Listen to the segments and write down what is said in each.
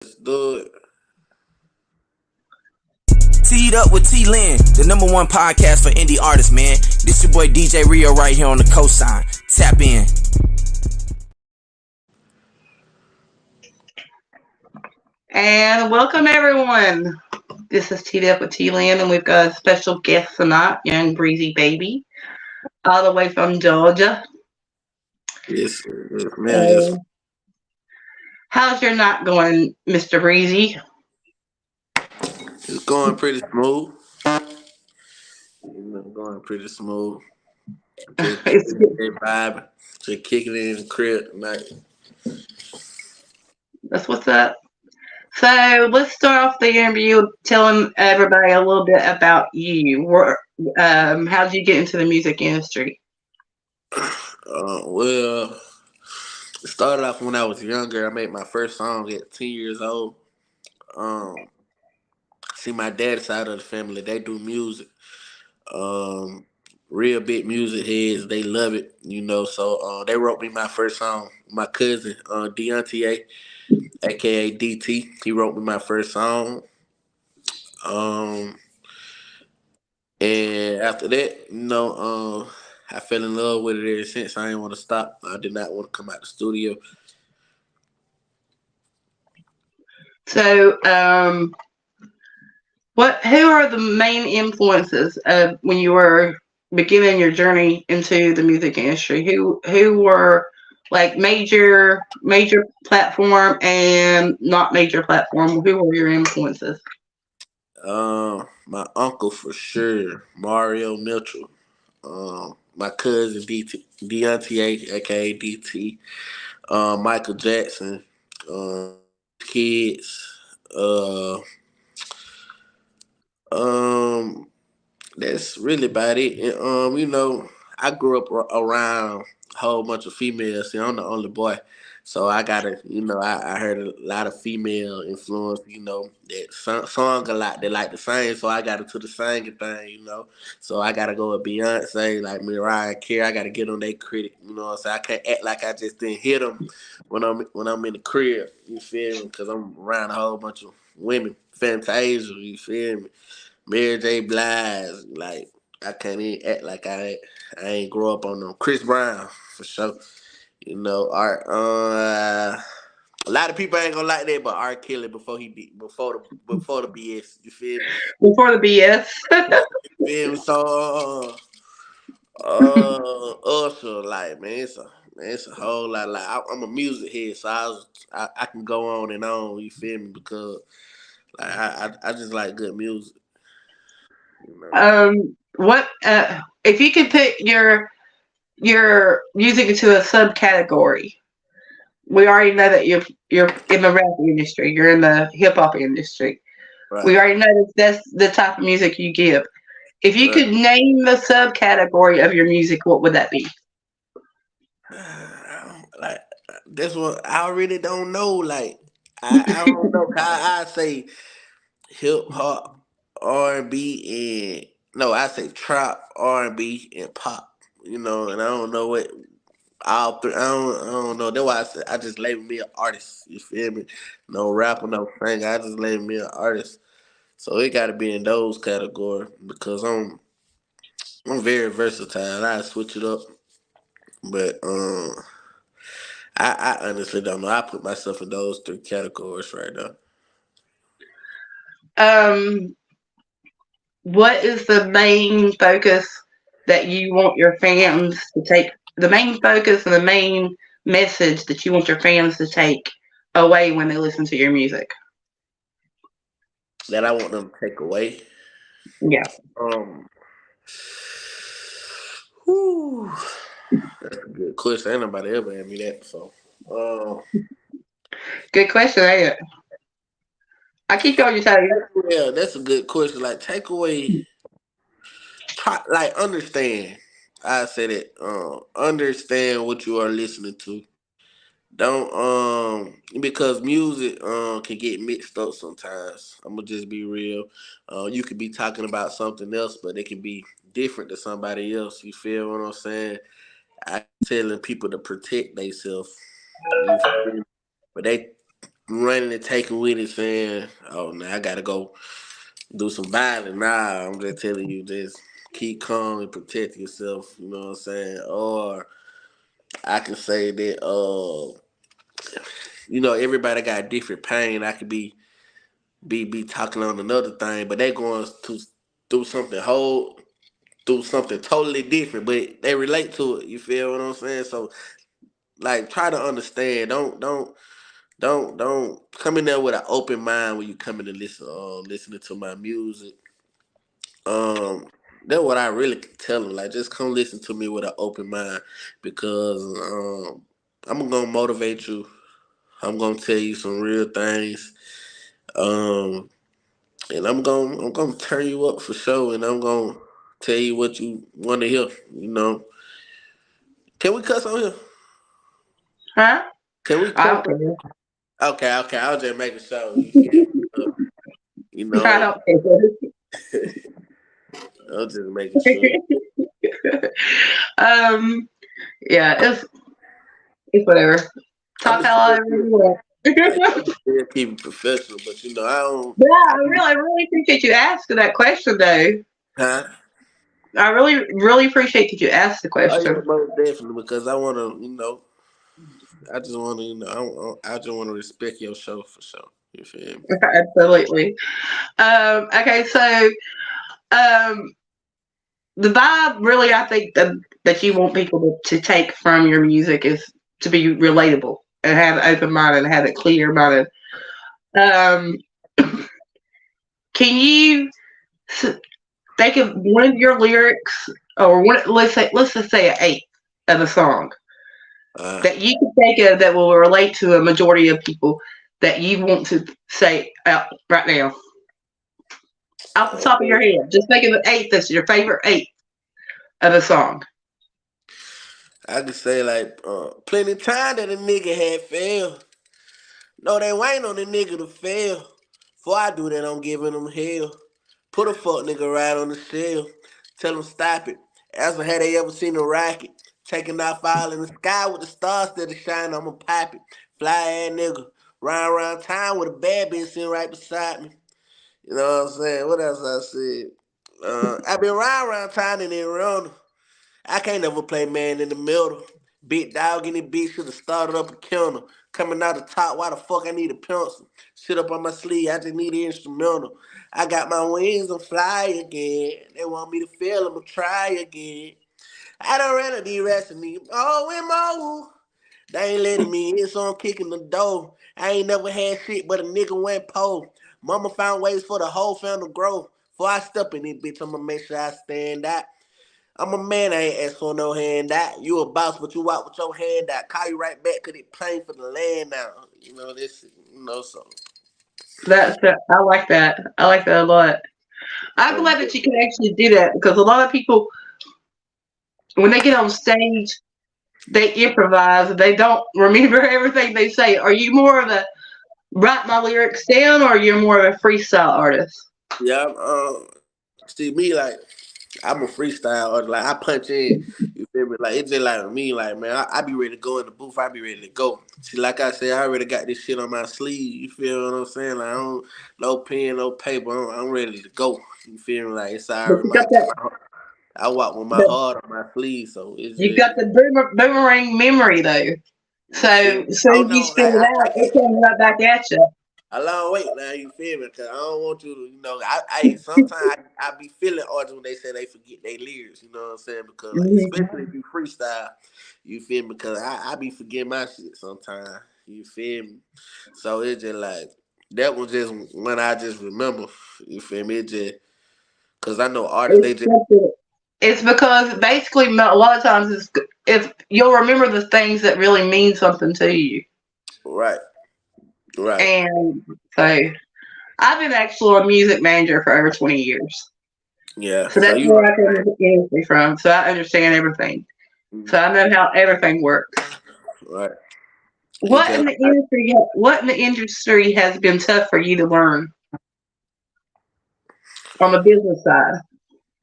Let's do it. Teed up with Tee Lynn, the #1 podcast for indie artists, man. This your boy DJ Rio right here on the cosign. Tap in. And welcome everyone. This is Teed Up with Tee Lynn, and we've got a special guest tonight, young Breezy Baby, all the way from Georgia. Yes, man. Yes. How's your night going, Mr. Breezy? It's going pretty smooth. Going pretty smooth. Just It's vibe. Just kicking it in the crib tonight. That's what's up. So let's start off the interview telling everybody a little bit about you. How did you get into the music industry? Well, it started off when I was younger. I made my first song at 10 years old. See, my dad's side of the family, they do music. Um, Real big music heads, they love it, So they wrote me my first song. My cousin, Deontay, aka DT, he wrote me my first song. Um, and after that, I fell in love with it ever since. I didn't want to stop. I did not want to come out the studio. So, who are the main influences when you were beginning your journey into the music industry? Who were like major platform and not major platform? Who were your influences? My uncle for sure, Mario Mitchell. My cousin Deontay, aka DT. Michael Jackson. Kids. Uh, um, that's really about it. And, I grew up around a whole bunch of females. See, I'm the only boy. So I gotta, I heard a lot of female influence, that song a lot. They like to sing, so I got into the singing thing. So I gotta go with Beyonce, like Mariah Carey. I gotta get on their credit, So I can't act like I just didn't hit them when I'm in the crib. You feel me? Because I'm around a whole bunch of women. Fantasia, you feel me? Mary J. Blige, like I can't even act like I ain't grow up on them. Chris Brown for sure. Art. A lot of people ain't gonna like that, but R. Kelly before the BS. You feel me? Before the BS. You feel me? So Usher, like it's a whole lot. Like I'm a music head, so I can go on and on. You feel me? Because like I just like good music. What if you could put your music into a subcategory? We already know that you're in the rap industry. You're in the hip hop industry. Right. We already know that that's the type of music you give. If you Right. could name the subcategory of your music, what would that be? Like that's what I really don't know. Like I don't know. I say hip hop, R&B, and no, I say trap, R&B, and pop. And I don't know what all three. I don't know. That's why I just label me an artist. You feel me? No rapper, no singer. I just label me an artist. So it got to be in those categories because I'm very versatile. I switch it up, but I honestly don't know. I put myself in those three categories right now. Um, what is the main focus that you want your fans to take? The main focus and the main message that you want your fans to take away when they listen to your music? That I want them to take away. Yeah. Um, whew, that's a good question. Ain't nobody ever asked me that before. Um, Good question, ain't it? I keep on your toes. yeah, that's a good question. Like, take away, try, like, understand. I say that. Understand what you are listening to. Don't because music can get mixed up sometimes. I'm gonna just be real. You could be talking about something else, but it can be different to somebody else. You feel what I'm saying? I telling people to protect themselves. You feel me? But they running and taking with it, saying, "Oh, now I gotta go do some violence." Nah, I'm just telling you, just keep calm and protect yourself. You know what I'm saying? Or I can say that, everybody got different pain. I could be talking on another thing, but they going to do something whole, do something totally different, but they relate to it. You feel what I'm saying? So like, try to understand. Don't come in there with an open mind when you come in to listening to my music. Um, that's what I really tell them. Like, just come listen to me with an open mind, because I'm gonna motivate you. I'm gonna tell you some real things. Um, and I'm gonna turn you up for sure, and I'm gonna tell you what you want to hear. You know, can we cuss on here? Huh? Can we I cuss? don't care. Okay, okay. I was just making sure. You feel me? You I know, don't care. I was just making sure. um, yeah, it's whatever. I'm Talk just how I still really keep, want. like, Yeah, I'm still keeping professional, but I don't. I really appreciate you asking that question, though. Huh? I really appreciate that you asked the Oh yeah, question. most definitely, because I want to. I just want to. I just want to respect your show for sure. You feel me? Absolutely. Okay, so um, the vibe, really, I think that you want people to take from your music is to be relatable and have an open mind and have it clear minded. Um, can you think of one of your lyrics, or one? Let's just say an eighth of a song Uh, that you can think of that will relate to a majority of people that you want to say out right now, off the top of your okay. head. Just think of an eighth that's your favorite eighth of a song. I could say like, plenty time that a nigga had failed. No, they ain't on the nigga to fail. Before I do that, I'm giving them hell. Put a fuck nigga right on the shell. Tell him stop it. Ask them had they ever seen a rocket. Taking off all in the sky with the stars that are shining, I'ma pop it. Fly ass nigga. Run around town with a bad bitch sitting right beside me. You know what I'm saying? What else I said? I been riding around town and then around. I can't never play man in the middle. Big dog in the bitch should have started up a counter. Coming out the top, why the fuck I need a pencil? Shit up on my sleeve, I just need an instrumental. I got my wings and fly again. They want me to fail, I'ma try again. I done ran a D rest of me. Oh, and more. They ain't letting me in, so I'm kicking the door. I ain't never had shit, but a nigga went pole. Mama found ways for the whole family to grow. Before I step in this bitch, I'ma make sure I stand out. I'm a man, I ain't ask for no handout. You a boss, but you walk with your hand out. Call you right back, cause it playing for the land now. So. I like that. I like that a lot. I'm Um, glad that you can actually do that because a lot of people, when they get on stage, they improvise. They don't remember everything they say. Are you more of a write my lyrics down, or you're more of a freestyle artist? yeah, see me like I'm a freestyle artist. Like I punch in, you feel me? Like it's just like me, like man, I be ready to go in the booth. I be ready to go. See, like I said, I already got this shit on my sleeve. You feel what I'm saying? Like I don't, no pen, no paper. I'm ready to go. You feel me? Like it's But already you got like that. I walk with my The, heart on my sleeve, so it's you got just the boomerang memory though. you feel So me. as soon Oh as you no, spit it I out, can't. it comes right back at you. A long wait now, you feel me? Cause I don't want you to, I sometimes I be feeling artists when they say they forget their lyrics, you know what I'm saying? Because like, Mhm. especially if you freestyle, you feel me? Cause I be forgetting my shit sometimes, you feel me? So it's just like, that was just when I just remember, you feel me? It just, cause I know artists, It's they just, something. It's because basically a lot of times it's if you'll remember the things that really mean something to you. right, right, And so I've been actually a music manager for over 20 years. yeah. So So that's you know, where I come with the industry from. So I understand everything. mhm, So I know how everything works. right. It's just like What in the industry has been tough for you to learn on the business side?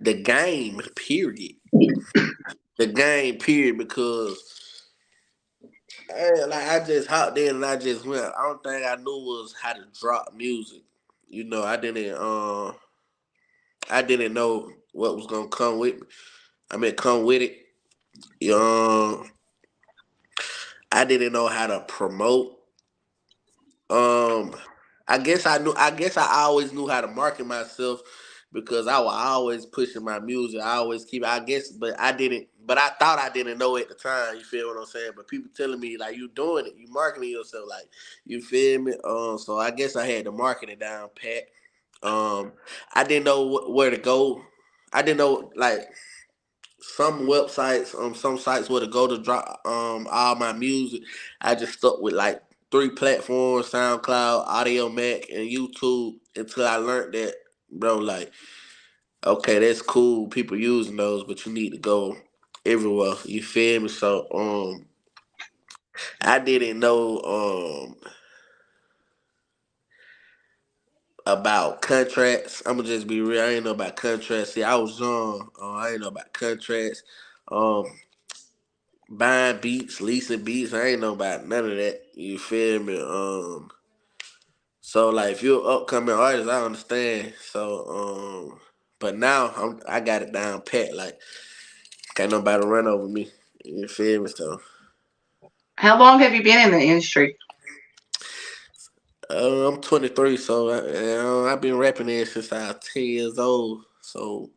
the game, period. The game, period, because I just hopped in and I just went. I don't think I knew was how to drop music. You know, I didn't know what was gonna come with me. I mean, come with it. Um, I didn't know how to promote. Um, I guess I knew. I guess I always knew how to market myself because I was always pushing my music. I always keep. I guess, but I didn't. But I thought I didn't know at the time. You feel what I'm saying? But people telling me like you doing it, you marketing yourself, like you feel me. So I guess I had to market it down pat. Um, I didn't know where to go. I didn't know like some websites, some sites where to go to drop all my music. I just stuck with like three platforms: SoundCloud, Audio Mac, and YouTube until I learned that, bro. Like, okay, that's cool. People using those, but you need to go everywhere. You feel me? So I didn't know about contracts. I'm gonna just be real. I ain't know about contracts. See, I was young. I ain't know about contracts. Um, Buying beats, leasing beats. I ain't know about none of that. You feel me? So like if you're an upcoming artist, I understand. But now I got it down pat. Like can't nobody run over me. You feel me? So How long have you been in the industry? I'm 23, so I've been rapping there since I was 10 years old. So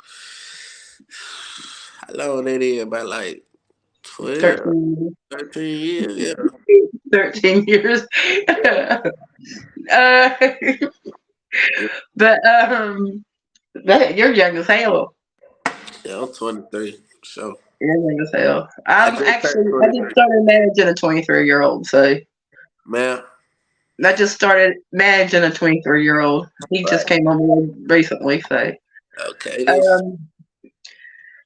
how long that is? About like 12, 13, 13 years. Yeah. 13 years. uh, Yeah, but you're young as hell. yeah, I'm 23. So You're young as hell. I I'm just turned actually, I just 23. started managing a 23-year-old. So Man, I just started managing a 23-year-old. He just right. came on board recently. So, Okay, this um,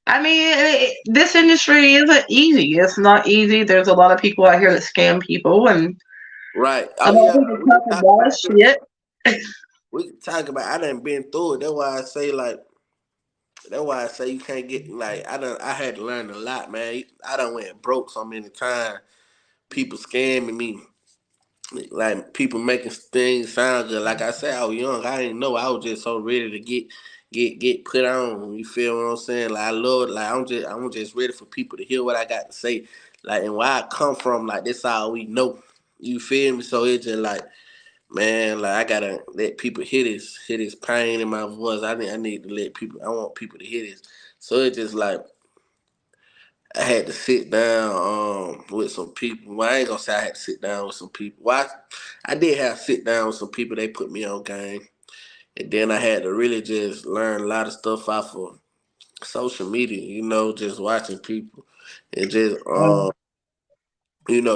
I mean, this industry isn't easy. It's not easy. There's a lot of people out here that scam people, and right. a Oh lot of yeah, people we talk can a talk lot of about this. shit. We can talk about. I done been through it. That's why I say like. That's why I say you can't get like. I had to learn a lot, man. I done went broke so many times. People scamming me, like people making things sound good. Like I said, I was young. I didn't know. I was just so ready to get put on. You feel what I'm saying? Like I love. Like I'm just ready for people to hear what I got to say. Like and where I come from. Like this all we know. You feel me? So it's just like. Man, like I gotta let people hear this pain in my voice. I need to let people. I want people to hear this. So it's just like I had to sit down with some people. Well, I ain't gonna say I had to sit down with some people. Well, I did have to sit down with some people. They put me on game, and then I had to really just learn a lot of stuff off of social media. You know, just watching people and just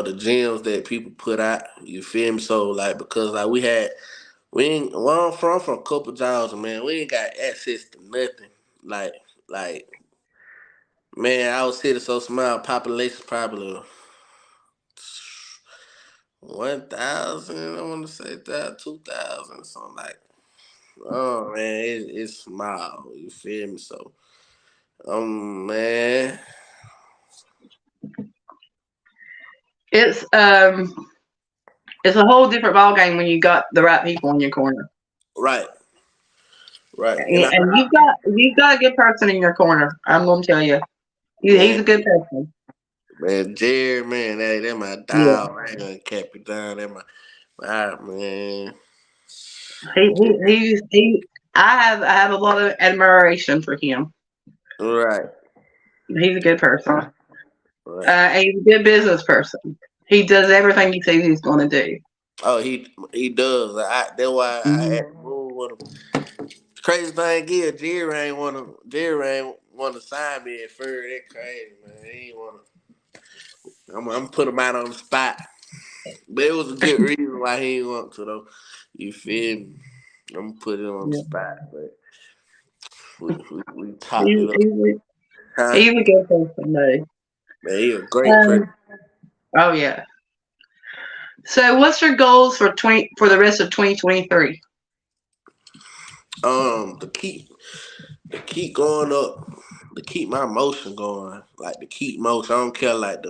the gems that people put out. You feel me? So like because like we ain't well I'm from a couple jobs, man. We ain't got access to nothing. Like like man, our city so small, population probably 1,000. I want to say that 2,000, something like. Oh man, it's small. You feel me? So man, It's it's a whole different ball game when you got the right people in your corner, right, right, and and you've got a good person in your corner. I'm gonna tell you, he's man, a good person. man, Jerry, man, that my Yeah, dog. I ain't gonna cap it down. My man. he. I have a lot of admiration for him. Right, He's a good person. right. And he's a good business person. He does everything he says he's going to do. Oh, he does. That's why I Mhm. had to move with him. Crazy thing is, Jerry ain't want to sign me at first. That crazy man. He ain't want to. I'm put him out on the spot, but it was a good reason why he didn't want to though. You feel me? I'm put him on the Yeah. spot, but we talked He's, it up. he's, a, Huh? he's a good person, though. Man, he a great person. Um, oh yeah. So, what's your goals for the rest of 2023? To keep going up, to keep my motion going, like to keep motion. I don't care like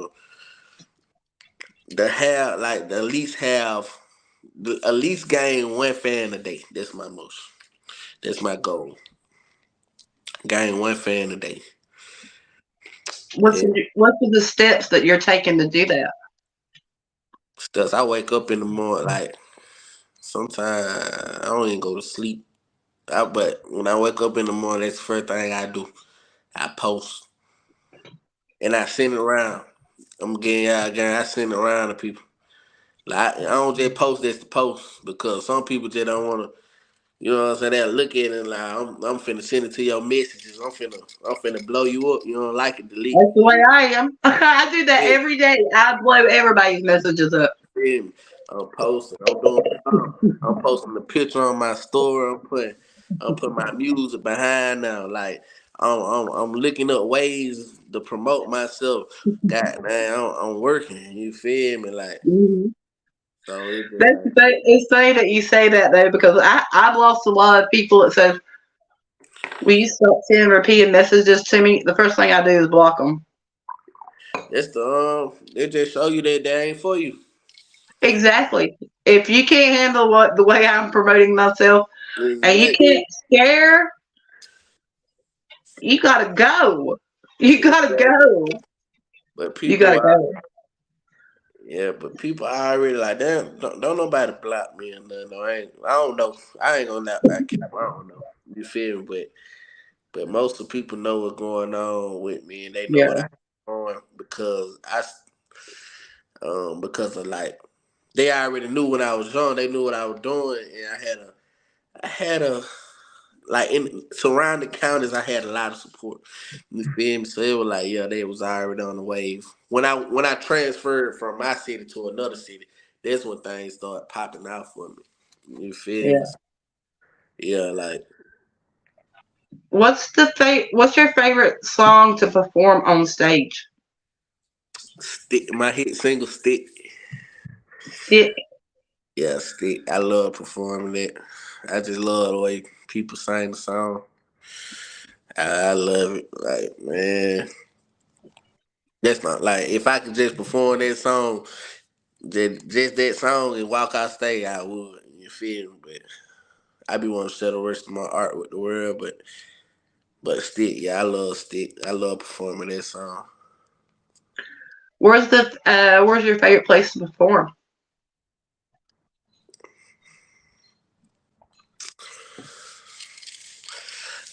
the have like the at least have the at least gain one fan a day. That's my most. That's my goal. Gain one fan a day. What's Yeah. what's the steps that you're taking to do that? Stuff. I wake up in the morning like sometimes I don't even go to sleep. But when I wake up in the morning, that's the first thing I do. I post and I send it around. I'm getting out again. I send it around to people. Like I don't just post this to post because some people just don't want to. You know what I'm saying? They look at it and like I'm finna send it to your messages. I'm finna blow you up. You don't like it, delete. That's the way I am. I do that Yeah, every day. I blow everybody's messages up. feel me? I'm posting. I'm doing. I'm posting the picture on my story. I'm putting my music behind now. Like I'm looking up ways to promote myself. God man, I'm working. You feel me? Like Hmm. so it's just That's like it's funny that you say that though, because I've lost a lot of people that said, "Will you stop sending repeated messages to me?" The first thing I do is block them. that's the they just show you that they ain't for you. Exactly. If you can't handle what the way I'm promoting myself, and you Exactly. can't share, you gotta go. You gotta Exactly. go. But You people gotta are go. yeah, but people are already like damn. Don't nobody block me or nothing. No, I don't know. I ain't gonna not cap. I don't know. You feel me? But most of the people know what's going on with me, and they know what Yeah. I'm doing because of like they already knew when I was young. They knew what I was doing, and I had a like in surrounding counties. I had a lot of support. You feel me? So it was like yeah, they was already on the wave. When I transferred from my city to another city, that's when things started popping out for me. You feel me? Yeah. So, yeah, like What's your favorite song to perform on stage? stick my hit single stick. Stick. Yeah, stick. I love performing it. I just love the way people sing the song. I love it. Like man, that's not like if I could just perform that song, just that song and walk out stage, I would. You feel me? But I be wanting to share the rest of my art with the world. But stick, yeah, I love stick. I love performing that song. Where's your favorite place to perform?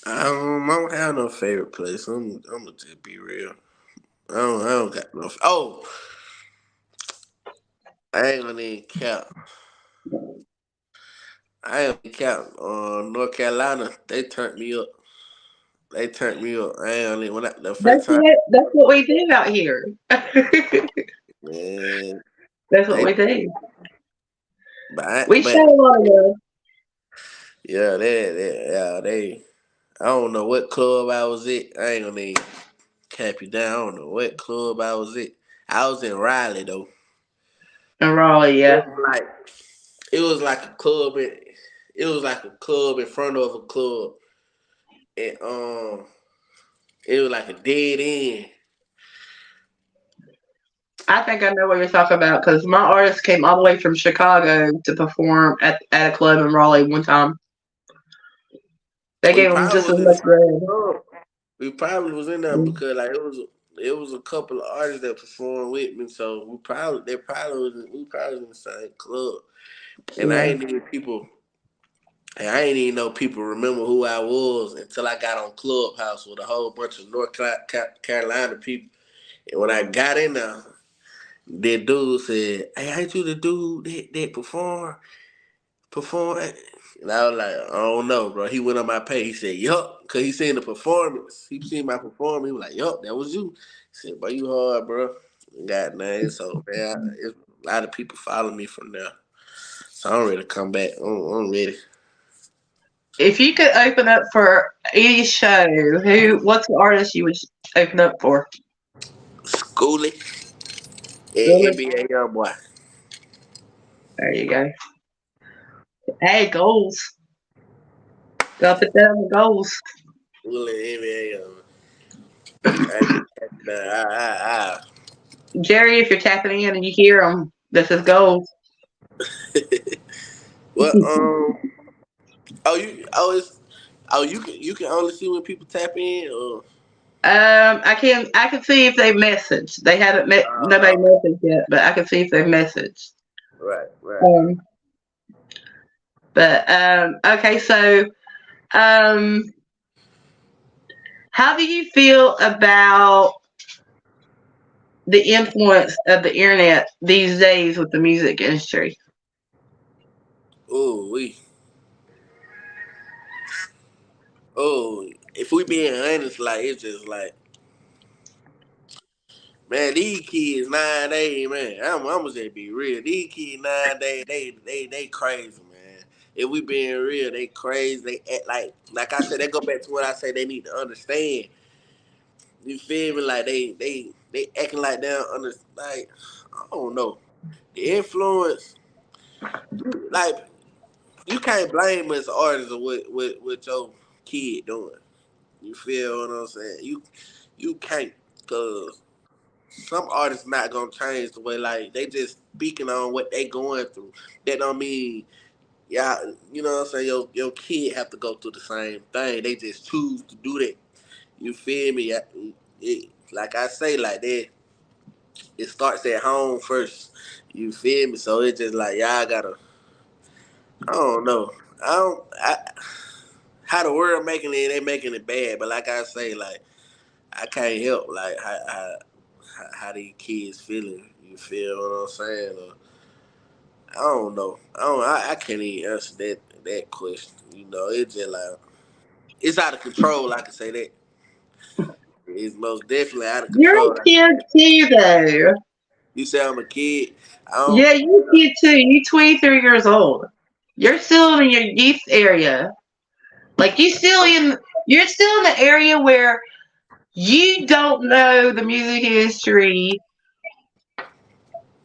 I don't have no favorite place. I'm gonna just be real. I don't got no. Oh, I ain't gonna even count. I ain't gonna count. North Carolina, they turned me up. They turned me up. I ain't gonna when the first time, That's what we do out here. man. That's what They, we do. We show but a lot of love. yeah, they. I don't know what club I was at. I ain't gonna even cap you down. I don't know what club I was at. I was in Raleigh though. In Raleigh, It yeah. was like it was like a club. It was like a club in front of a club, and it was like a dead end. I think I know what you're talking about because my artist came all the way from Chicago to perform at a club in Raleigh one time. They We gave him probably just as was much inside the bread. club. We probably was in there because like it was a couple of artists that performed with me, so we probably was in the same club, and I Yeah, ain't even people. And I ain't even know people remember who I was until I got on Clubhouse with a whole bunch of Carolina people. And when I got in there, that dude said, "Hey, ain't you the dude that perform?" And I was like, "I don't know, bro." He went on my page. He said, "Yup," because he seen the performance. He seen my performance. He was like, "Yup, that was you." He said, "Bro, you hard, bro." God dang. So man, a lot of people follow me from there. So I'm ready to come back. I'm ready. if you could open up for any show, what's the artist you would open up for? Schooling and Really? NBA young boy. There you go. Hey, goals. Gotta put that on the goals. Schooling and NBA young boy. I, I, Jerry, if you're tapping in and you hear them, this is gold. Well, it's you can only see when people tap in, or I can see if they messaged. They haven't met nobody okay, messaged yet, but I can see if they messaged. right, right. Um, but okay, so um, how do you feel about the influence of the internet these days with the music industry? Oh, if we being honest, like it's just like, man, these kids nowadays, man, I'm gonna just be real. These kids nowadays, they crazy, man. If we being real, they crazy. They act like I said. They go back to what I say. They need to understand. You feel me? Like they acting like they don't under like I don't know the influence. Like you can't blame us artists of what your kid doing. You feel what I'm saying? You can't, cause some artists not gonna change the way, like they just speaking on what they going through. That don't mean, yeah, you know what I'm saying. Your kid have to go through the same thing. They just choose to do that. You feel me? Like I say, like that. It starts at home first. You feel me? So it's just like y'all gotta. I don't know. I don't. How the world making it, they making it bad. But like I say, like I can't help like how these kids feeling. You feel what I'm saying? Or, I don't know. I can't even answer that question. You know, it's just like it's out of control. I can say that. It's most definitely out of You're control. a kid too, though. You say I'm a kid. I don't. Yeah, you're a kid too. You're 23 years old. You're still in your youth area. Like you're still in the area where you don't know the music industry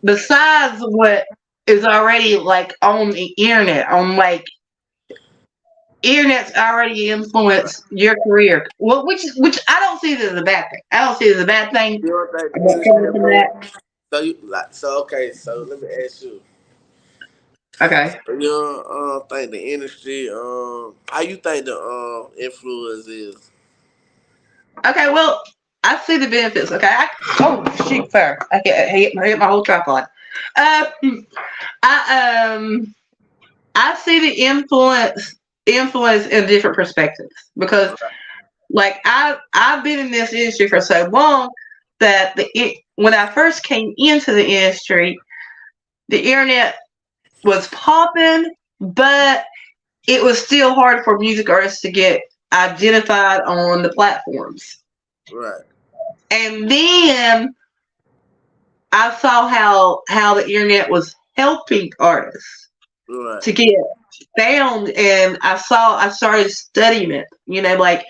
besides what is already like on the internet, on like internet's already influenced your career. Well, which I don't see this as a bad thing. I don't see it as a bad thing. You don't think I'm the not coming industry from that. influence? So you like so okay. So let me ask you. Okay. You don't think the industry how you think the influence is? Okay, well, I see the benefits. Okay, oh shoot, fire! I hit my whole tripod. Uh, I I see the influence in different perspectives because like I've been in this industry for so long that when I first came into the industry, the internet was popping, but it was still hard for music artists to get identified on the platforms. Right, And then I saw how the internet was helping artists right, to get found, and I started studying it. Like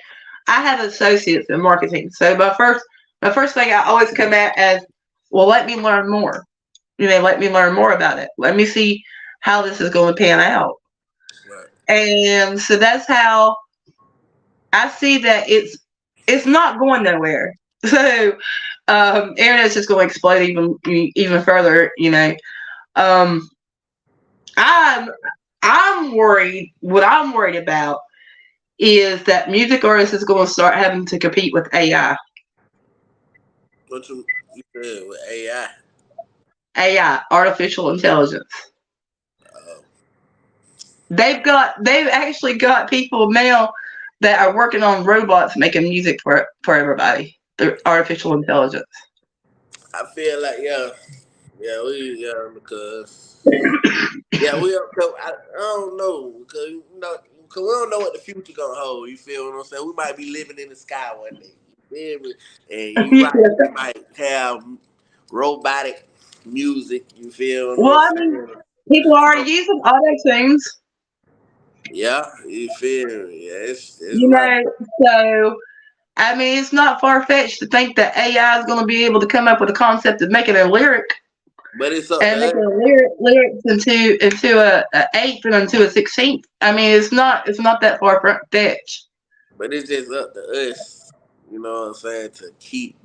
I have associates in marketing, so my first thing I always come at as, well, let me learn more. Let me learn more about it. Let me see how this is going to pan out. right, And so that's how I see that it's not going nowhere. So internet's just going to explode even further. Um, I'm I'm worried. What I'm worried about is that music artists is going to start having to compete with AI. what you said with AI? AI, artificial intelligence. Uh, They've actually got people now that are working on robots making music for everybody. The artificial intelligence. I feel like because we don't. I don't know because cause we don't know what the future gonna hold. You feel what I'm saying? We might be living in the sky one day. You feel me? And you right, we might have robotic music. You feel what Well, I'm I mean, saying? people are So, already using auto tunes. yeah, you feel me? Yeah, it's You right. know, so I mean, it's not far fetched to think that AI is going to be able to come up with a concept of making a lyric But it's up to and making us. a lyrics into a eighth and into a 16th. I mean, it's not that far fetched. But it's just up to us. You know what I'm saying? To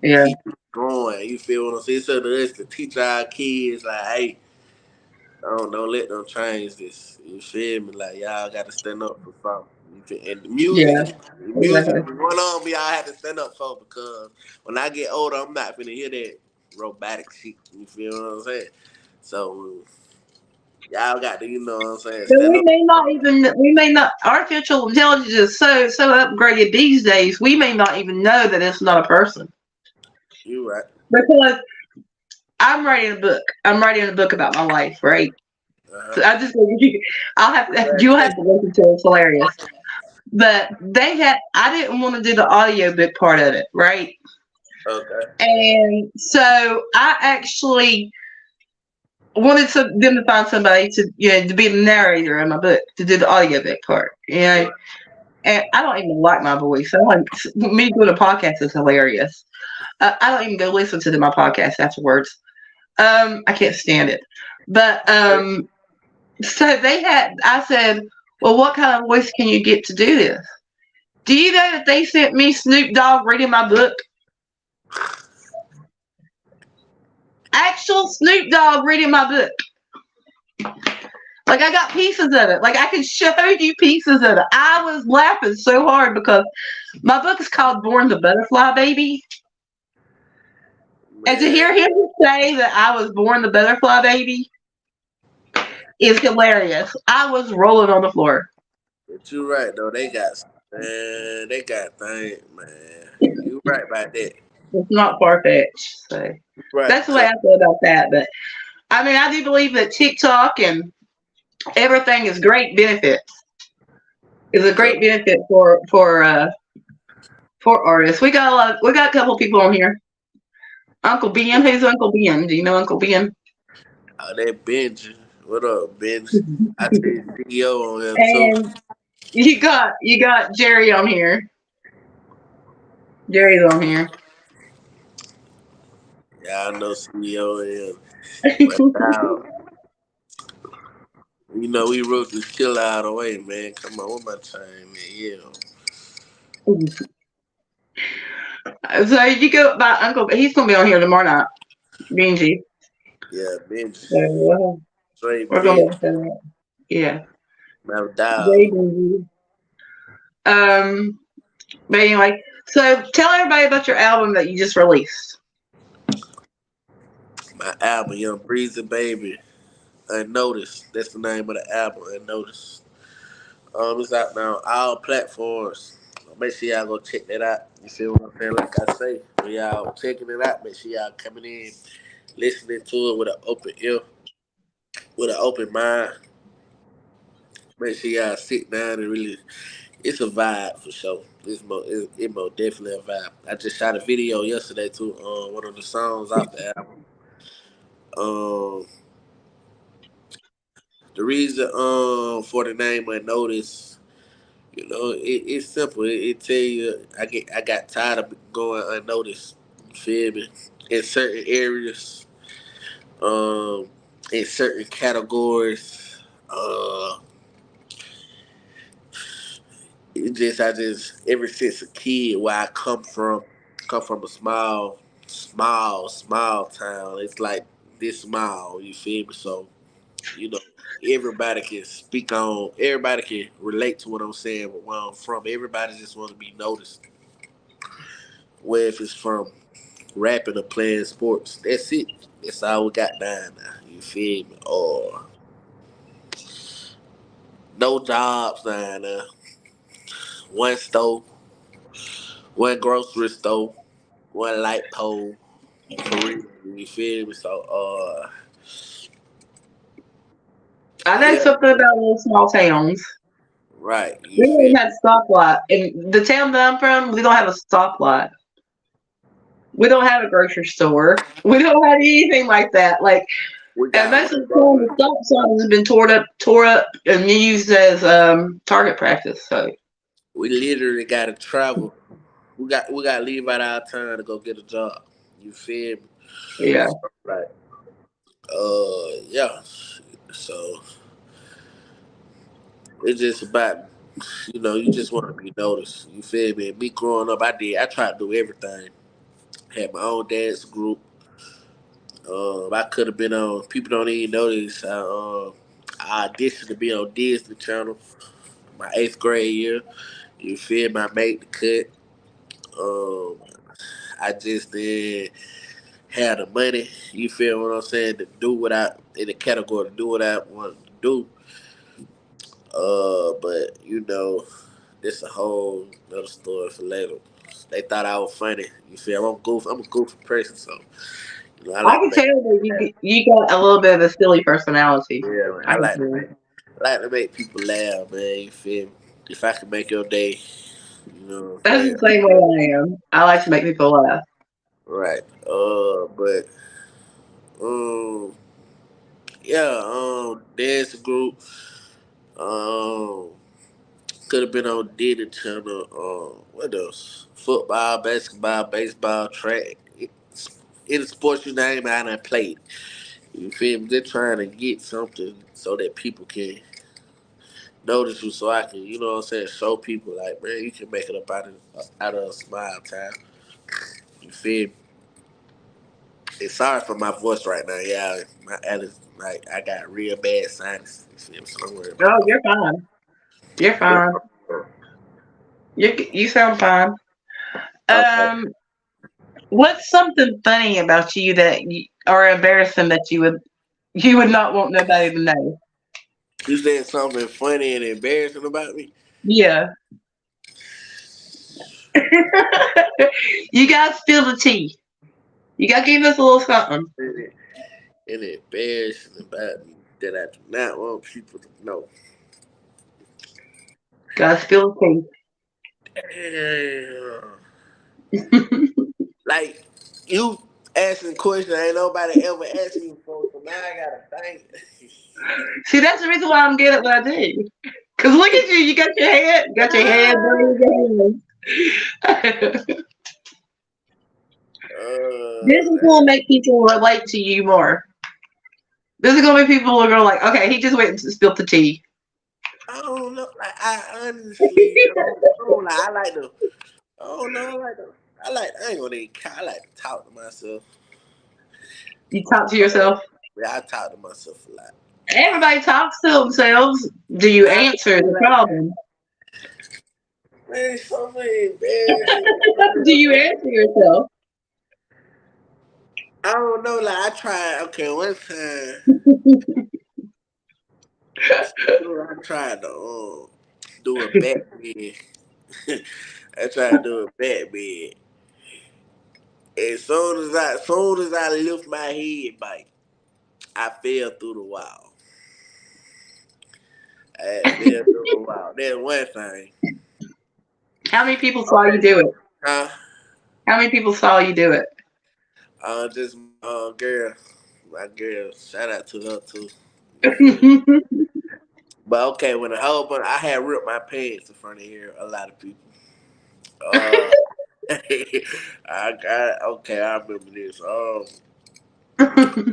Yeah. keep it going. You feel what I'm saying? So to us to teach our kids like, hey, don't let them change this. You feel me? Like y'all got to stand up for something. And Yeah. the music Exactly. is one on me. I have to stand up for because when I get older, I'm not finna hear that robotic shit. You feel what I'm saying? So y'all got to, you know what I'm saying, But stand up. we may not, artificial intelligence is so upgraded these days, we may not even know that it's not a person. You right. Because I'm writing a book about my life, right? Uh So I just, you'll have huh. to listen to it. It's hilarious. But I didn't want to do the audiobook part of it, right? Okay. And so I actually wanted them to find somebody to, to be the narrator in my book, to do the audiobook part, And I don't even like my voice. So like me doing a podcast is hilarious. I don't even go listen to my podcast afterwards. I can't stand it. But so I said, well, what kind of voice can you get to do this? Do you know that they sent me Snoop Dogg reading my book? Actual Snoop Dogg reading my book. Like I got pieces of it. Like I can show you pieces of it. I was laughing so hard because my book is called Born the Butterfly Baby. And to Man, hear him say that I was born the butterfly baby is hilarious. I was rolling on the floor. but you right though. They got things, man. You right about that. It's not far fetched. So Right, that's the way because I feel about that. But I mean, I do believe that TikTok and everything is great benefits. Is a great benefit for artists. We got a couple people on here. Uncle Ben, who's Uncle Ben? Do you know Uncle Ben? that Benji. What up, Benji? I see CEO on here too. And you got Jerry on here. Jerry's on here. Yeah, I know CEO is. But we wrote this killer out away, man. Come on, what my time, man? Yeah. So you go by Uncle. He's gonna be on here tomorrow night, Benji. Yeah, Benji. So Straight we're gonna Benji. be that. Yeah, My dog. Jay Benji. Um, but anyway, so tell everybody about your album that you just released. My album, Young Breezy Baby. Unnoticed. That's the name of the album, Unnoticed. It's out now on all platforms. Make sure y'all go check that out. You feel what I'm saying? Like I say, when y'all checking it out, make sure y'all coming in, listening to it with an open ear, with an open mind. Make sure y'all sit down and really. It's a vibe for sure. It most definitely a vibe. I just shot a video yesterday to one of the songs off the album. Um, the reason for the name Unnoticed. It's simple. It tell you I got tired of going unnoticed. You feel me? In certain areas, um, in certain categories, uh, I just ever since a kid where I come from a small town. It's like this small. You feel me? So you know, everybody can speak on. Everybody can relate to what I'm saying. Where I'm from, everybody just want to be noticed. Where if it's from rapping or playing sports, that's it. That's all we got down now. You feel me? Or no jobs down now. One store, one grocery store, one light pole. For real, you feel me? So, I know yeah, something about little small towns. right. We You don't feel even have a stoplight. In the town that I'm from, we don't have a stoplight. We don't have a grocery store. We don't have anything like that. Like, we and got most of one the time, grocery. the stop sign has been tore up, and used as target practice. So, We literally got to travel. We got to leave out our time to go get a job. You feel me? yeah. So, like, yeah. So it's just about You just want to be noticed. You feel me? Me growing up, I tried to do everything. Had my own dance group. I could have been on. People don't even know this. I auditioned to be on Disney Channel my eighth grade year. You feel me? I made the cut. Um, I just did have the money. You feel what I'm saying? To do what I in the category to do what I wanted to do. But this a whole other story for later. They thought I was funny. You feel? I'm a goofy person, so I I like to can make. tell that you got a little bit of a silly personality. Yeah, man. I can tell. I like to make people laugh, man. You feel me? If I can make your day, you know what I'm That's saying? the same way I am. I like to make people laugh. Right. But um, yeah, dance group. Um, could have been on Disney Channel. What else? Football, basketball, baseball, track. Any sports you name, I done played. You feel me? They're trying to get something so that people can notice you, so I can, what I'm saying, show people like, man, you can make it up out of a smile time. You feel me? And sorry for my voice right now, yeah. My allergies, like I got real bad sinus. You feel me? So don't worry about Oh, that. you're fine. You're fine. You sound fine. Okay. Um, what's something funny about you or embarrassing that you would not want nobody to know? You said something funny and embarrassing about me. Yeah. You gotta spill the tea. You gotta give us a little something. And embarrassing about me that I do not want people to know. Gotta spill the Damn. tea. Like you asking questions ain't nobody ever asked me before, so now I gotta think. See, that's the reason why I'm good at what I do. Cause look at you, you got your head down your hands. This is That's, gonna make people relate to you more. This is gonna make people who are gonna like, okay, he just went and spilled the tea. I don't know. Like I honestly don't like. I like to. I don't know. I like to. I ain't gonna even. I like to talk to myself. You talk to yourself. Yeah, I talk to myself a lot. Everybody talks to themselves. Do you Nah, answer the like problem? man, something embarrassing. Do you answer yourself? I don't know. Like I tried. Okay, one time I tried to do a Batman. I tried to do a Batman. As soon as I lift my head, Mike, I fell through the wall. I fell through the wall. That's one thing. How many people saw you Okay. do it? Huh? How many people saw you do it? Just my girl, my girl. Shout out to her too. You feel me? But okay, when the whole bunch, I had ripped my pants in front of here. A lot of people. Uh, I got okay. I remember this.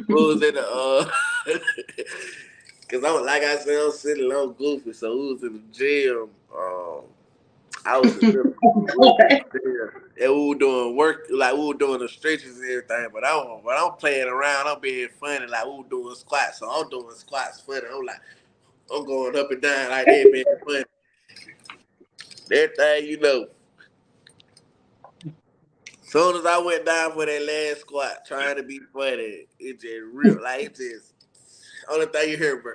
We was in the cause I'm like I said, I'm sitting on goofy, so we was in the gym. I was in middle school. We was in the gym, and we were doing work, like we were doing the stretches and everything. But I'm playing around. I'm being funny, like we were doing squats. So I'm doing squats funny. I'm going up and down like that, being funny. That thing, soon as I went down for that last squat, trying to be funny, it just real like it just only thing you hear, bro.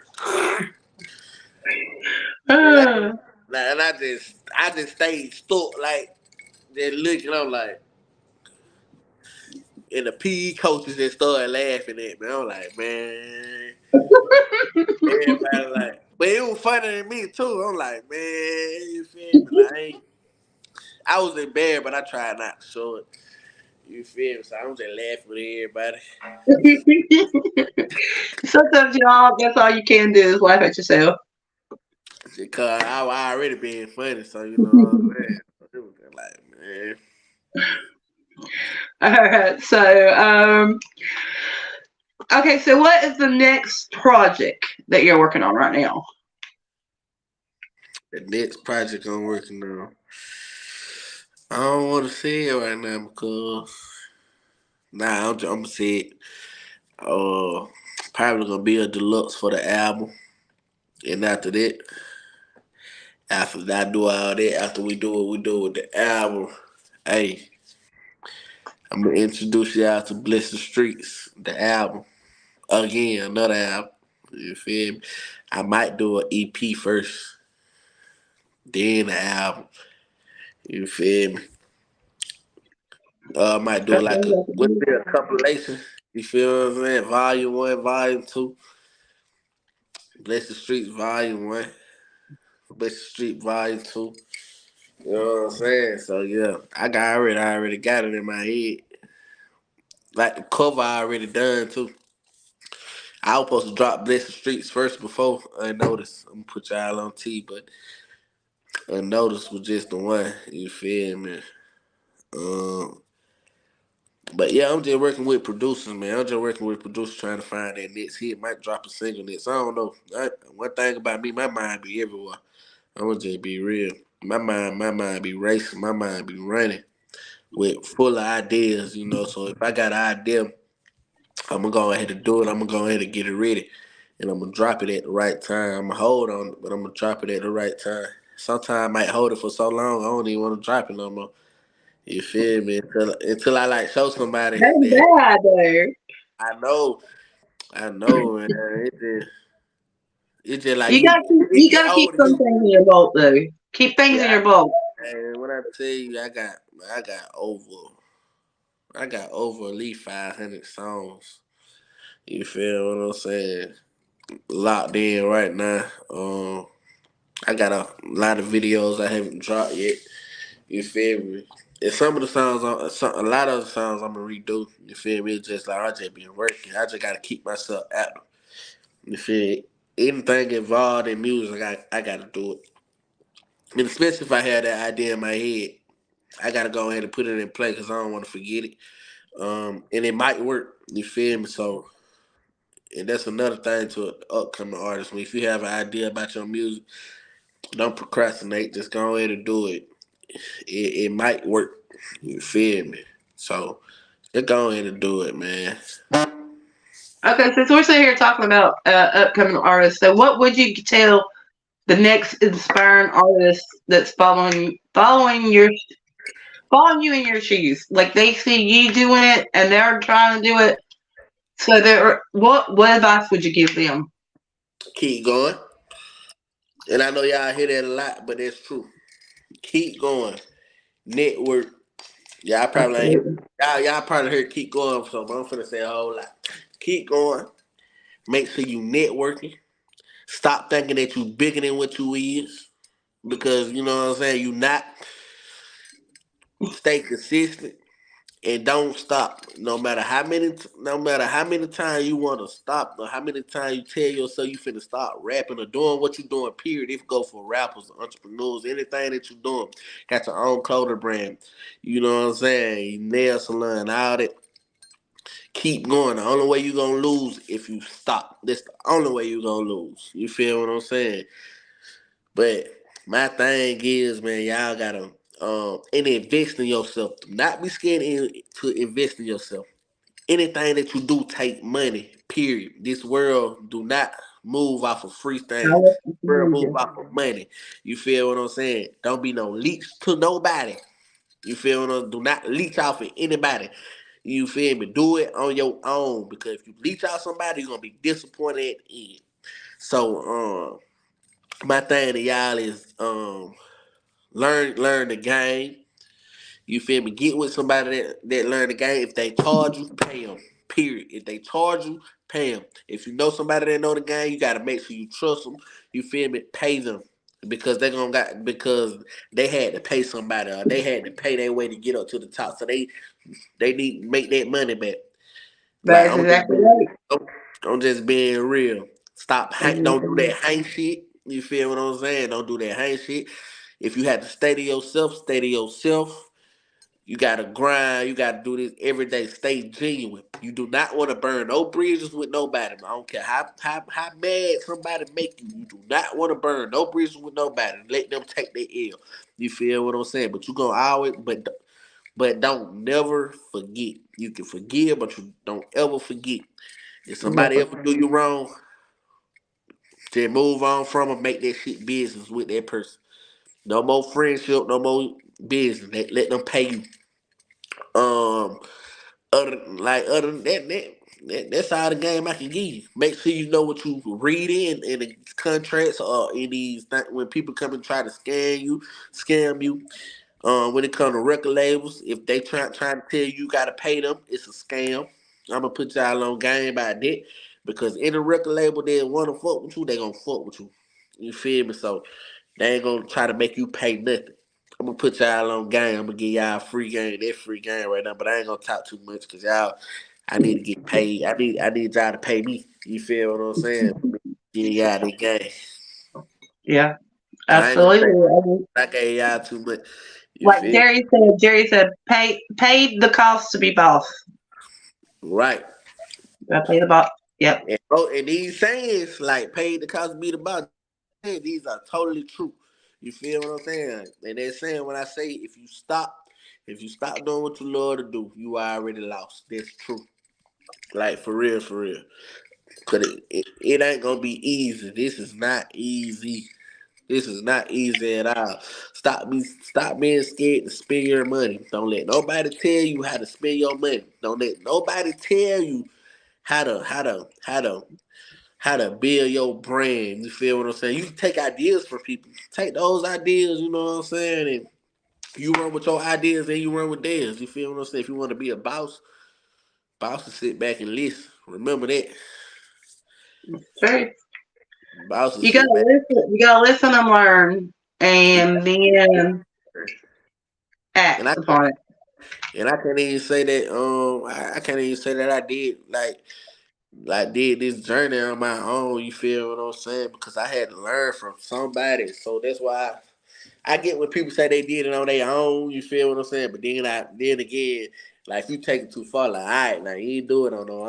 And Ah. I just stayed stuck like just looking. I'm like, and the PE coaches just started laughing at me. I'm like, man, everybody like, but it was funny to me too. I'm like, man, you feel me? Like, I was embarrassed, but I tried not to show it. You feel me? So I'm just laughing with everybody. Sometimes that's all you can do is laugh at yourself. Because I already being funny, so you know what I'm saying. It was just like, man. All right. Okay. So, what is the next project that you're working on right now? The next project I'm working on. I don't want to say it right now because I'm gonna say it. Uh, Probably gonna be a deluxe for the album, and after that, I do all that. After we do what we do with the album, hey, I'm gonna introduce y'all to Bless the Streets, the album. Again, another album. You feel me? I might do an EP first, then the album. You feel me? I might do That like sounds a like a what's deal. it, a compilation. You feel what I'm saying? Volume one, volume two. Bless the Streets, volume one. Bless the Street, volume two. You know what I'm saying? So yeah, I already got it in my head. Like the cover I already done too. I was supposed to drop Bless the Streets first before Unnoticed. I'm gonna put y'all on T, but Unnoticed was just the one. You feel me? Um, but yeah, I'm just working with producers, man. I'm just working with producers trying to find that next hit. Might drop a single next. I don't know. One thing about me, my mind be everywhere. I'm gonna just be real. My mind be racing. My mind be running with full of ideas, you know. So if I got an idea, I'm gonna go ahead and do it. I'm gonna go ahead and get it ready, and I'm gonna drop it at the right time. I'm gonna hold on it, but I'm gonna drop it at the right time. Sometimes I might hold it for so long, I don't even want to drop it no more. You feel me? Until I like show somebody That's that bad though. I know, I know, man. It's just like You it get gotta keep old to some you. things in your vault though. Keep things in Yeah, your vault. and when I tell you, I got over, I got over at least 500 songs. You feel what I'm saying? Locked in right now. I got a lot of videos I haven't dropped yet. You feel me? And some of the songs, a lot of the songs I'm gonna redo. You feel me? It's just like I just been working. I just gotta keep myself active. You feel me? Anything involved in music, I gotta do it. And especially if I had that idea in my head, I gotta go ahead and put it in play because I don't want to forget it. And it might work. You feel me? So, and that's another thing to an upcoming artist. If you have an idea about your music, don't procrastinate. Just go ahead and do it. It might work. You feel me? So just go ahead and do it, man. Okay, since we're sitting here talking about upcoming artists, so what would you tell the next inspiring artist that's following you in your shoes? Like they see you doing it and they're trying to do it. So they're what advice would you give them? Keep going. And I know y'all hear that a lot, but that's true. Keep going. Network. Y'all probably ain't Absolutely. y'all probably heard keep going, so I'm finna say a whole lot. Keep going. Make sure you networking. Stop thinking that you bigger than what you is. Because you know what I'm saying, you not. Stay consistent and don't stop. No matter how many times you want to stop, or how many times you tell yourself you finna stop rapping or doing what you doing. Period. If go for rappers, entrepreneurs, anything that you doing, got your own clothing brand. You know what I'm saying? Nail salon, all that. Keep going. The only way you gonna lose if you stop. That's the only way you gonna lose. You feel what I'm saying? But my thing is, man, y'all gotta and invest in yourself. Do not be scared to invest in yourself. Anything that you do take money. Period. This world do not move off of free I things. love you. World move off of money. You feel what I'm saying? Don't be no leech to nobody. You feel what I'm Do not leech off of anybody. You feel me? Do it on your own because if you leech out somebody, you're gonna be disappointed at the end. So my thing to y'all is learn the game. You feel me? Get with somebody that learn the game. If they charge you, pay them. Period. If they charge you, pay them. If you know somebody that know the game, you gotta make sure you trust them. You feel me? Pay them because because they had to pay somebody or they had to pay their way to get up to the top. So they need to make that money back. Like That is I'm just exactly being, right. I'm just being real. Don't do Exactly. that hang shit. You feel what I'm saying? Don't do that hang shit. If you had to stay to yourself, stay to yourself. You gotta grind. You gotta do this every day. Stay genuine. You do not want to burn no bridges with nobody. I don't care how mad somebody make you. You do not want to burn no bridges with nobody. Let them take their L. You feel what I'm saying? But you gonna always, but don't never forget. You can forgive, but you don't ever forget. If somebody Never. ever do you wrong, just move on from them. Make that shit business with that person. No more friendship. No more business. Let them pay you. Um, other than that's all the game I can give you. Make sure you know what you read in the contracts or in these when people come and try to scam you. When it comes to record labels, if they trying to tell you gotta pay them, it's a scam. I'm gonna put y'all on game by that because any record label they wanna fuck with you, they gonna fuck with you. You feel me? So they ain't gonna try to make you pay nothing. I'm gonna put y'all on game. I'm gonna give y'all free game. That free game right now, but I ain't gonna talk too much because y'all, I need to get paid. I need y'all to pay me. You feel what I'm saying? Give y'all the game. Yeah, Cause I ain't gonna absolutely. say I mean, I gave y'all too much. You like feel Jerry said, pay the cost to be boss. right? Gotta pay the boss. Yep. And these sayings like paid the cost to be the boss. These are totally true. You feel what I'm saying? And they're saying when I say if you stop doing what you love to do, you already lost. That's true. Like for real, for real. Cause it ain't gonna be easy. This is not easy. This is not easy at all. Stop being scared to spend your money. Don't let nobody tell you how to spend your money. Don't let nobody tell you how to build your brand. You feel what I'm saying? You can take ideas from people. Take those ideas, you know what I'm saying, and you run with your ideas and you run with theirs. You feel what I'm saying? If you want to be a boss to sit back and listen. Remember that. True. Boss to You gotta sit back. listen. You gotta listen and learn, and then And act I upon it. and I can't even say that I can't even say that I did like did this journey on my own, you feel what I'm saying? Because I had to learn from somebody. So that's why I get when people say they did it on their own. You feel what I'm saying? But then again, like if you take it too far, like all right, now you ain't do it on your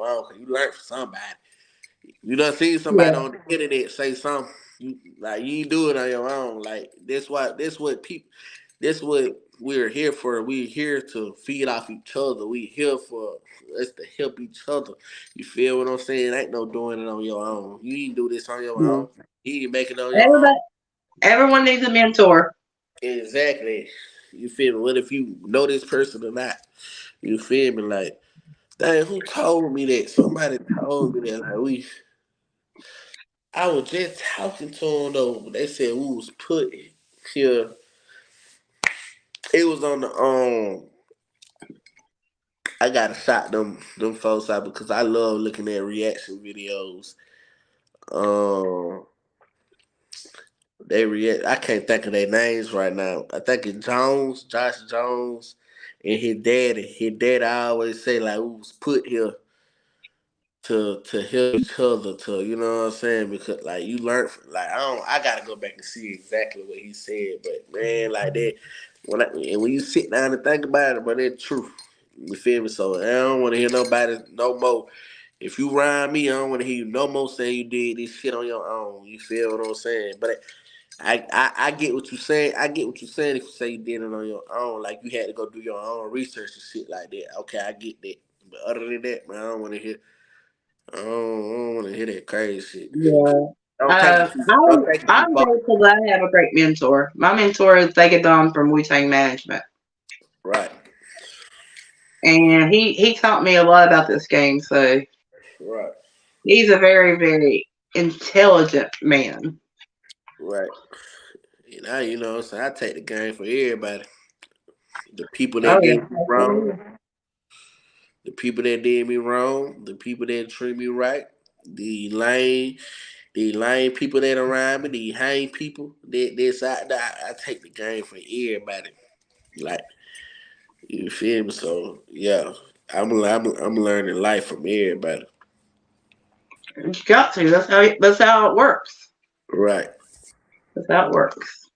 own because you learned from somebody. You done seen somebody Yeah. on the internet say something. You ain't do it on your own. Like that's what we're here for. We're here to feed off each other. We here for us to help each other. You feel what I'm saying? Ain't no doing it on your own. You ain't do this on your Yeah. own. You ain't make it on your own. Everybody, everyone needs a mentor. Exactly. You feel me? What if you know this person or not? You feel me? Like, dang, who told me that? Somebody told me that. Like, I was just talking to them though. They said we was put here. It was on the I gotta shout them folks out because I love looking at reaction videos. Um, they react. I can't think of their names right now. I think it's Josh Jones, and his daddy. His daddy always say like we was put here to help each other to you know what I'm saying because like you learn like I gotta go back and see exactly what he said but man like that when you sit down and think about it but it's true you feel me so I don't want to hear nobody no more if you rhyme me I don't want to hear you no more saying you did this shit on your own you feel what I'm saying but I get what you're saying I get what you're saying if you say you did it on your own like you had to go do your own research and shit like that okay I get that but other than that man I don't want to hear I don't want to hear that crazy shit. Yeah. Don't take it too. Don't take it too I'm far. grateful that I have a great mentor. My mentor is Don from Wu Tang Management, Right, and he taught me a lot about this game. So right, he's a very very intelligent man. right. You know what I'm saying? I take the game for everybody. The people Oh that yeah, did me wrong, absolutely. the people that did me wrong, the people that treat me right, the lame, the lame people that around me, the hang people that's out there. I take the game for everybody. Like you feel me? So yeah, I'm learning life from everybody. You got to. That's how it works. Right. That's how it works.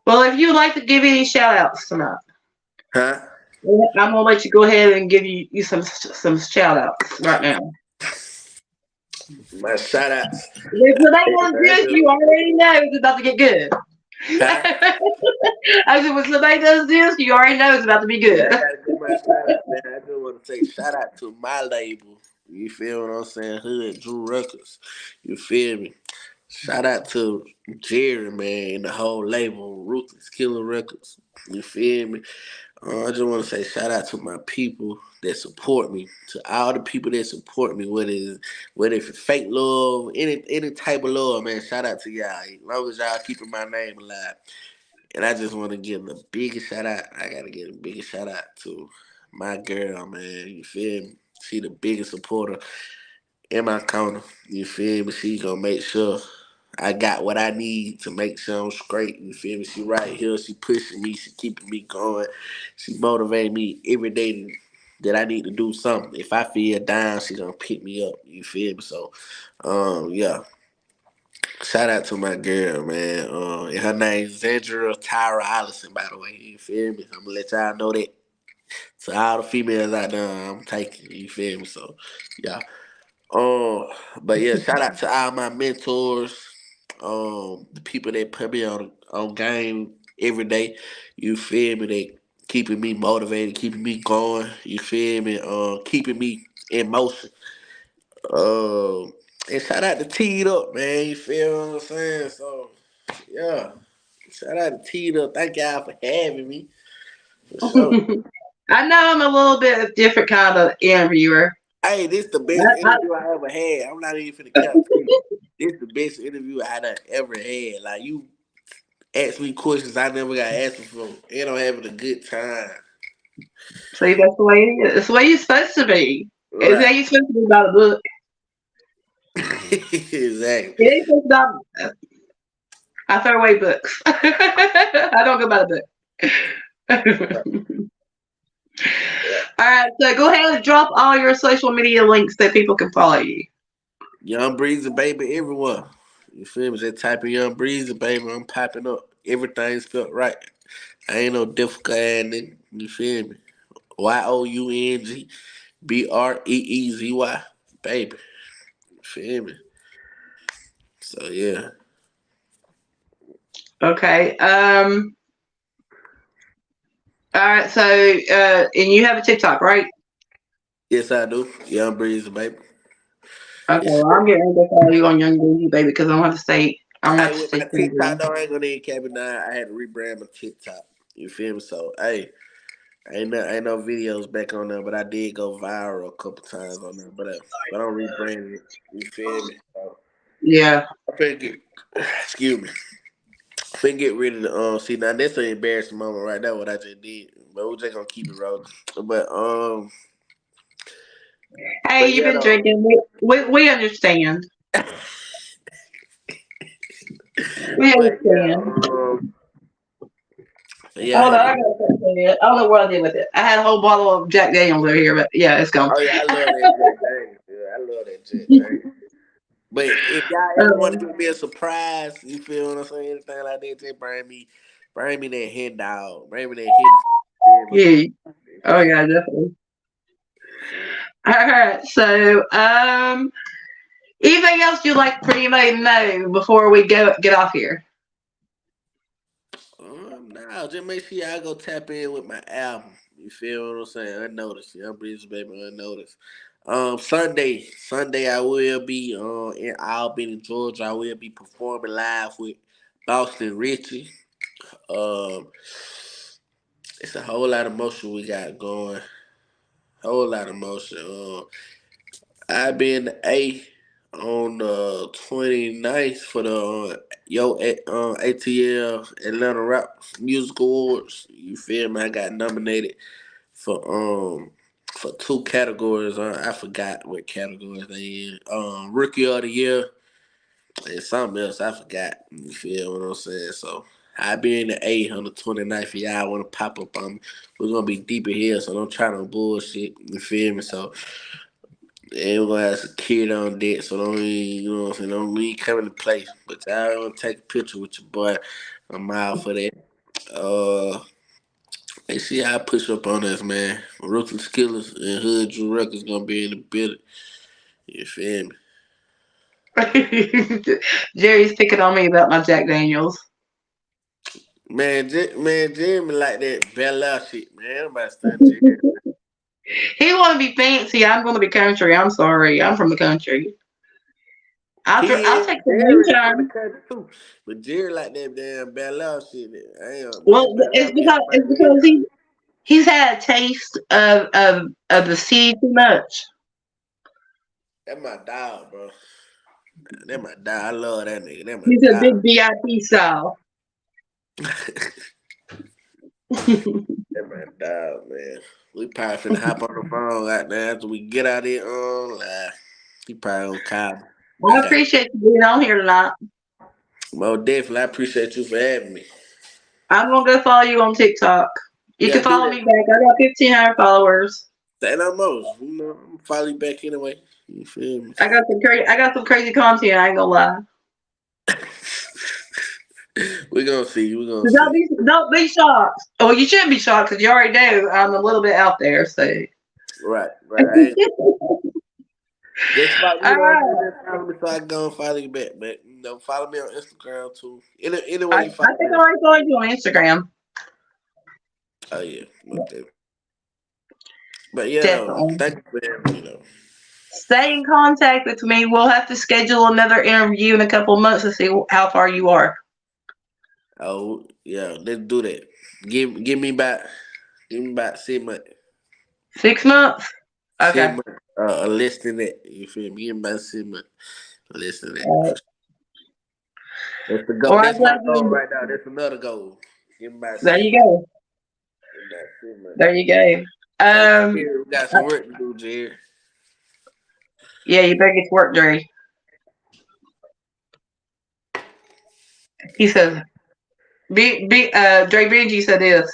Well, if you would like to give any shout outs tonight. Huh? I'm gonna let you go ahead and give you some shout outs right now. My shout outs. If the night I was good, just, you already know it's about to get good. huh? I said, when somebody does this, you already know it's about to be I good. gotta do my shout out, man. I just want to say shout out to my label. You feel what I'm saying? Hood Drew Records. You feel me? Shout out to Jerry, man, and the whole label, Ruthless Killer Records. You feel me? I just want to say shout out to my people that support me, to all the people that support me, whether it's fake love, any type of love, man. Shout out to y'all. As long as y'all keeping my name alive. And I just want to give the biggest shout out. I gotta give the biggest shout out to my girl, man. You feel me? She the biggest supporter in my corner. You feel me? She gonna make sure I got what I need to make sure I'm straight. You feel me? She right here. She pushing me. She keeping me going. She motivating me every day that I need to do something. If I feel down, she gonna pick me up. You feel me? So, yeah. Shout out to my girl, man. And her name's Zandra Tyra Allison, by the way. You feel me? I'm gonna let y'all know that. To all the females out there, I'm taking. You feel me? So, yeah. Um, but yeah, shout out to all my mentors, the people that put me on game every day. You feel me? They keeping me motivated, keeping me going. You feel me? Keeping me in motion. Um, and shout out to Teed Up, man. You feel what I'm saying? So yeah, shout out to Teed Up. Thank y'all for having me. For sure. I know I'm a little bit of different kind of interviewer. Hey, this the best I, interview I ever had. I'm not even finna count. This the best interview I done ever had. Like you ask me questions I never got asked before, and I'm having a good time. See, that's the way it is. It's the way you're supposed to be. It's how Right. you're supposed to be about a book. Exactly. It ain't supposed to be about, I throw away books. I don't go by the book. All right, so go ahead and drop all your social media links that people can follow you. Young Breezy Baby everywhere. You feel me? Just type in Young Breezy Baby, I'm popping up. Everything's spelled right. I ain't no difficult ass nigga. You feel me? YOUNGBREEZY. Baby. You feel me? So yeah. Okay. All right. So, and you have a TikTok, right? Yes I do. Young Breezy Baby. Okay. Yes, Well, sir. I'm getting ready to follow you on Young Baby, baby, because I don't have to stay. I don't have Hey, to with stay my TikTok single. though, I ain't gonna even cap it now. I had to rebrand my TikTok. You feel me? So hey, ain't no videos back on there, but I did go viral a couple times on there. But I'm rebranding it. You feel me? So Yeah. I finna get excuse me. Finna get rid of the see now that's an embarrassing moment right there what I just did. But we're just gonna keep it rolling. But Hey, but you've yeah been though. drinking. We understand. We But yeah, understand. yeah, I Hold on, had I to. gotta put it. I don't know what I did with it. I had a whole bottle of Jack Daniels over here, but yeah, it's gone. Oh yeah, I love that Jack Daniels. Yeah, I love that Jack Daniels. But if y'all ever want to Um, give me a surprise, you feel what I'm saying? Anything like that, just bring me that hen dog, bring me that hen. yeah. Oh yeah, definitely. All right. So, anything else you'd like for anybody to know before we go get off here? Nah, just make sure y'all go tap in with my album. You feel what I'm saying? Unnoticed. Young Breezy Baby, Unnoticed. Sunday I will be in Albany, Georgia. I will be performing live with Boston Richie. Um, it's a whole lot of motion we got going. Whole lot of motion. I been A on the 29th for the ATL Atlanta Rap Music Awards. You feel me? I got nominated for for two categories. I forgot what categories they in. Rookie of the Year and something else. I forgot. You feel what I'm saying? So I be in the A on the 29th. If y'all want to pop up on me, we're gonna be deep in here. So don't try no bullshit. You feel me? So. And we're gonna have security on deck, so don't even, you know what I'm saying, don't even come into play. But y'all wanna take a picture with your boy. I'm out for that. Uh Hey, see how I push up on us, man. Ruthless Killers and Hood Drew Records gonna be in the building. You feel me? Jerry's picking on me about my Jack Daniels. Man, Jimmy like that Bel Air shit, man. I'm about to start Jerry. He want to be fancy. I'm going to be country. I'm sorry. I'm from the country. I'll take the Jerry from the moonshine. country too. But Jerry like that damn Bel Air shit. Damn, man, Well, Bel Air be on my it's because head. he's had a taste of the sea too much. That my dog, bro. That my dog. I love that nigga. That my He's a big dog. VIP style. That my dog, man. We probably finna hop on the phone right now after we get out of here. He probably gonna call me. I Back out. appreciate you being on here tonight. Well, definitely, I appreciate you for having me. I'm gonna go follow you on TikTok. You Yeah, can do follow that. me back. I got 1,500 followers. Say no more. You know, I'm gonna follow you back anyway. You feel me? I got some crazy content. I ain't gonna lie. We gonna see. We gonna So see. don't be shocked. Well, you shouldn't be shocked because you already know I'm a little bit out there. So, Right, right. I ain't just follow all me on right. there. Just follow me so I can go and follow you back. But follow me on Instagram too. Anyway, you I follow think me. I already followed you on Instagram. Oh yeah, okay. But yeah, though, Definitely. thank you for having me though. Stay in contact with me. We'll have to schedule another interview in a couple of months to see how far you are. Oh yeah, let's do that. Give me about 6 months. 6 months. Okay. 6 months. Less than that. You feel me? Give me about 6 months. Less than that. All right. That's the goal. Well, I'm That's my glad goal you. right now. That's another goal. Give me about There six you months. go. Give me about 6 months. There you go. Thank you, Um. Jerry. We got some work to do, Jerry. Yeah, you better get to work, Dre. He says. Dre Benji said this.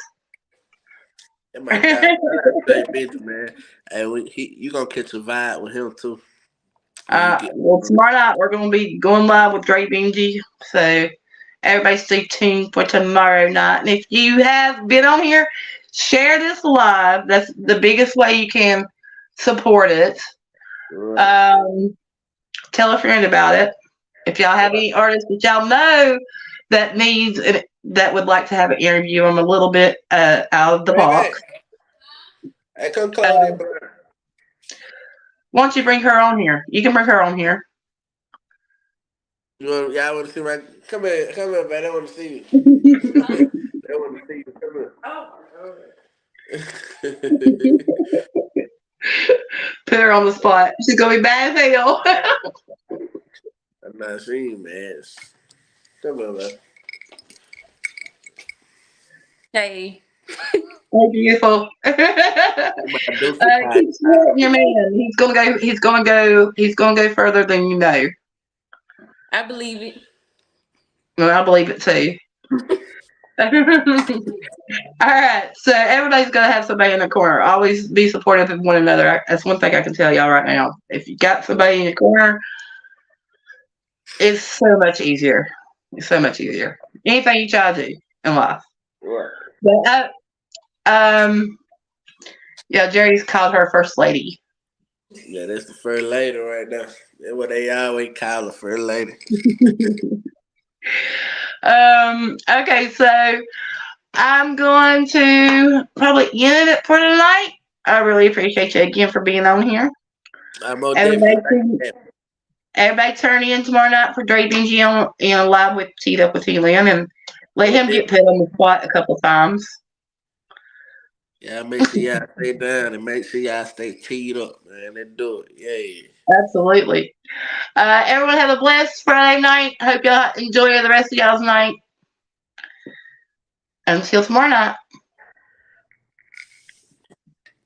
That my dog. Shout out to Jay Benjamin, man. Hey, you gonna catch a vibe with him too when you get. Well, tomorrow night we're going to be going live with Dre Benji. So everybody stay tuned for tomorrow night. And if you have been on here, share this live. That's the biggest way you can support it. Right, Um, tell a friend about it. If y'all have right. any artists that y'all know that would like to have an interview, I'm a little bit out of the Hey man, box. hey, come Claudia, Uh, bro. why don't you bring her on here? You can bring her on here. Y'all want to see my? Come here, man. They want to see you. They want to see you. Come here. Put her on the spot. She's gonna be bad as hell. I'm not seeing, man. Come here, man. Hey, Oh, beautiful. My Deucey pie. Keep supporting your man. He's gonna go. He's gonna go. He's gonna go further than you know. I believe it. Well, I believe it too. All right. So everybody's gonna have somebody in the corner. Always be supportive of one another. That's one thing I can tell y'all right now. If you got somebody in your corner, it's so much easier. It's so much easier. Anything you try to do in life. Right. But yeah, Jerry's called her first lady. Yeah, that's the first lady right now. That's what they always call her, first lady. Okay, so I'm going to probably end it for tonight. I really appreciate you again for being on here. I'm more Everybody, definitely thank you. everybody turn in tomorrow night for Dre Benji on in live with Teed Up with Tee Lynn and let More him get definitely. put on the spot a couple times. Yeah, make sure y'all stay down and make sure y'all stay teed up, man. Let's do it. Yeah. Absolutely. Everyone have a blessed Friday night. Hope y'all enjoy the rest of y'all's night. Until tomorrow night.